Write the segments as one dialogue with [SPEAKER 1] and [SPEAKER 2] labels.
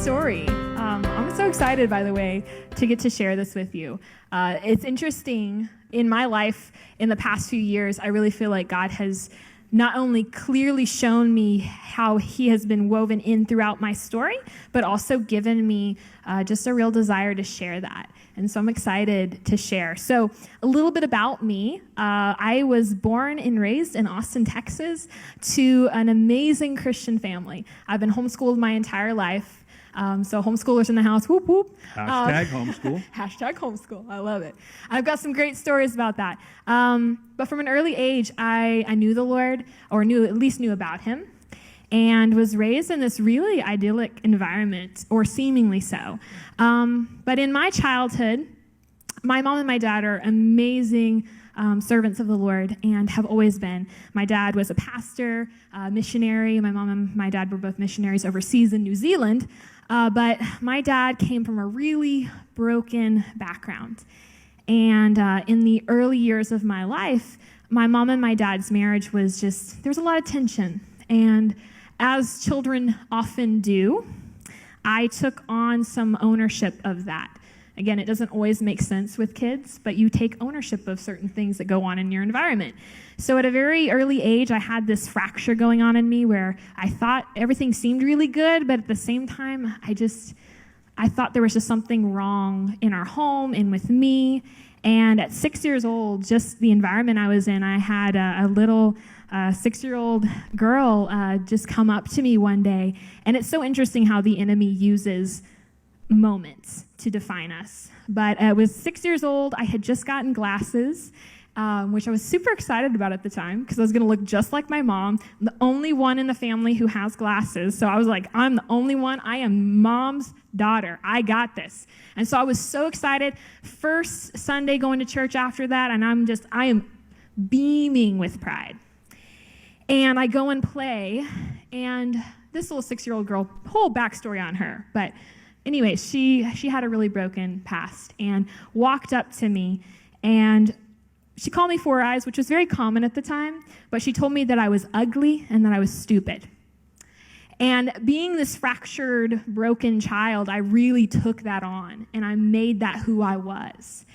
[SPEAKER 1] story. I'm so excited, by the way, to get to share this with you. It's interesting. In my life, in the past few years, I really feel like God has not only clearly shown me how he has been woven in throughout my story, but also given me just a real desire to share that. And so I'm excited to share. So a little bit about me. I was born and raised in Austin, Texas, to an amazing Christian family. I've been homeschooled my entire life. So homeschoolers in the house, whoop, whoop.
[SPEAKER 2] Hashtag homeschool.
[SPEAKER 1] Hashtag homeschool. I love it. I've got some great stories about that. But from an early age, I knew the Lord, or at least knew about him, and was raised in this really idyllic environment, or seemingly so. But in my childhood, my mom and my dad are amazing servants of the Lord and have always been. My dad was a pastor, missionary. My mom and my dad were both missionaries overseas in New Zealand. But my dad came from a really broken background. And in the early years of my life, my mom and my dad's marriage was there was a lot of tension. And as children often do, I took on some ownership of that. Again, it doesn't always make sense with kids, but you take ownership of certain things that go on in your environment. So at a very early age, I had this fracture going on in me where I thought everything seemed really good, but at the same time, I thought there was just something wrong in our home and with me. And at 6 years old, just the environment I was in, I had a little 6-year-old girl just come up to me one day. And it's so interesting how the enemy uses moments to define us. But I was 6 years old. I had just gotten glasses, which I was super excited about at the time because I was going to look just like my mom. I'm the only one in the family who has glasses. So I was like, I'm the only one. I am mom's daughter. I got this. And so I was so excited. First Sunday going to church after that, and I am beaming with pride. And I go and play, and this little 6-year-old girl, whole backstory on her, but anyway, she had a really broken past and walked up to me, and she called me Four Eyes, which was very common at the time, but she told me that I was ugly and that I was stupid. And being this fractured, broken child, I really took that on, and I made that who I was.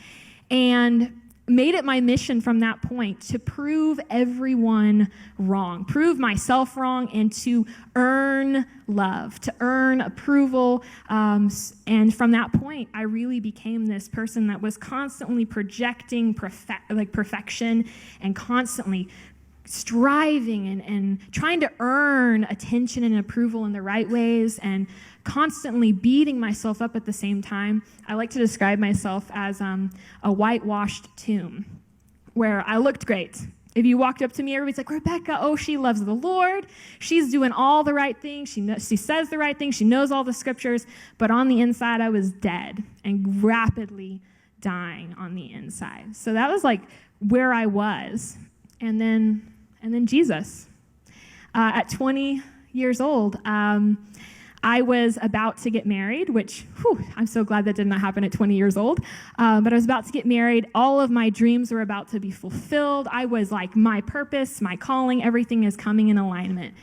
[SPEAKER 1] And made it my mission from that point to prove everyone wrong, prove myself wrong, and to earn love, to earn approval. And from that point, I really became this person that was constantly projecting perfection and constantly striving and trying to earn attention and approval in the right ways and constantly beating myself up at the same time. I like to describe myself as a whitewashed tomb where I looked great. If you walked up to me, everybody's like, Rebekah, oh, she loves the Lord. She's doing all the right things. She says the right things. She knows all the scriptures. But on the inside, I was dead and rapidly dying on the inside. So that was like where I was. And then Jesus. At 20 years old, I was about to get married, which, I'm so glad that did not happen at 20 years old. But I was about to get married. All of my dreams were about to be fulfilled. I was like, my purpose, my calling, everything is coming in alignment.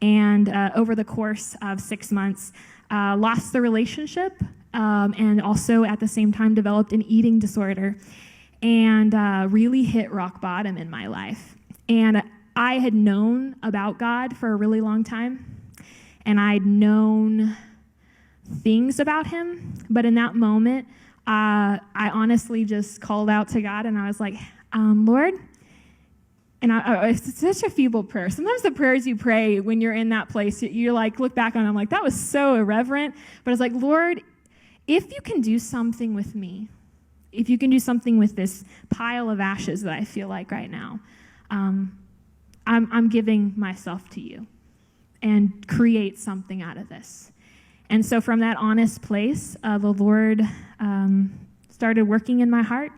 [SPEAKER 1] And over the course of 6 months, lost the relationship and also at the same time developed an eating disorder and really hit rock bottom in my life. And I had known about God for a really long time. And I'd known things about him, but in that moment, I honestly just called out to God, and I was like, Lord, and it's such a feeble prayer. Sometimes the prayers you pray when you're in that place, you're like, look back on them, like, that was so irreverent. But I was like, Lord, if you can do something with me, if you can do something with this pile of ashes that I feel like right now, I'm giving myself to you. And create something out of this. And so from that honest place, the Lord started working in my heart.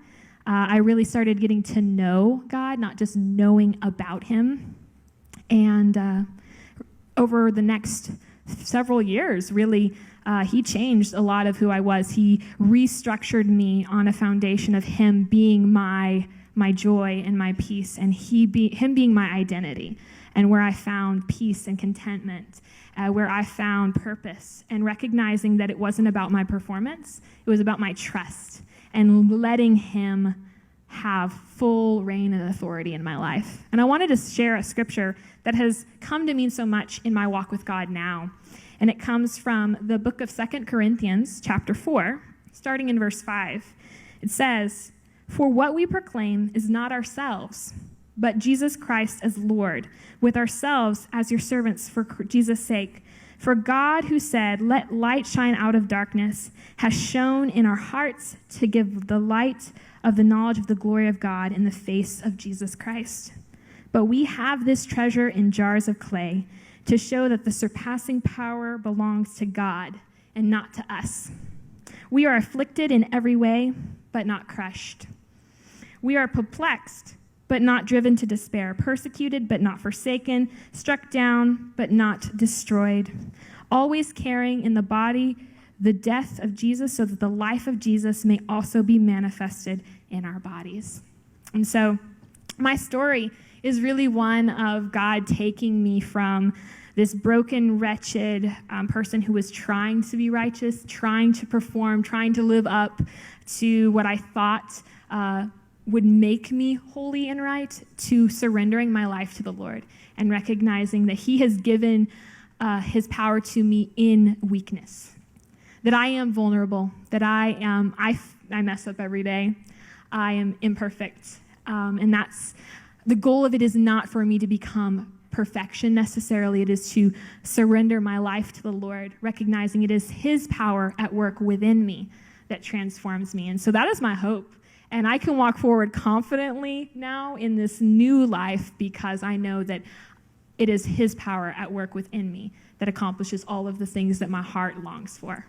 [SPEAKER 1] I really started getting to know God, not just knowing about him. And over the next several years, really, he changed a lot of who I was. He restructured me on a foundation of him being my joy and my peace, and him being my identity. and where I found peace and contentment, where I found purpose, and recognizing that it wasn't about my performance, it was about my trust and letting him have full reign and authority in my life. And I wanted to share a scripture that has come to mean so much in my walk with God now. And it comes from the book of 2 Corinthians, chapter 4, starting in verse 5. It says, "For what we proclaim is not ourselves, but Jesus Christ as Lord, with ourselves as your servants for Jesus' sake. For God, who said, 'Let light shine out of darkness,' has shone in our hearts to give the light of the knowledge of the glory of God in the face of Jesus Christ. But we have this treasure in jars of clay to show that the surpassing power belongs to God and not to us. We are afflicted in every way, but not crushed. We are perplexed, but not driven to despair, persecuted, but not forsaken, struck down, but not destroyed, always carrying in the body the death of Jesus, so that the life of Jesus may also be manifested in our bodies." And so my story is really one of God taking me from this broken, wretched person who was trying to be righteous, trying to perform, trying to live up to what I thought would make me holy and right, to surrendering my life to the Lord and recognizing that he has given his power to me in weakness, that I am vulnerable, that I mess up every day, I am imperfect, and that's the goal of it is not for me to become perfection necessarily. It is to surrender my life to the Lord, recognizing it is his power at work within me that transforms me. And so that is my hope. And I can walk forward confidently now in this new life because I know that it is his power at work within me that accomplishes all of the things that my heart longs for.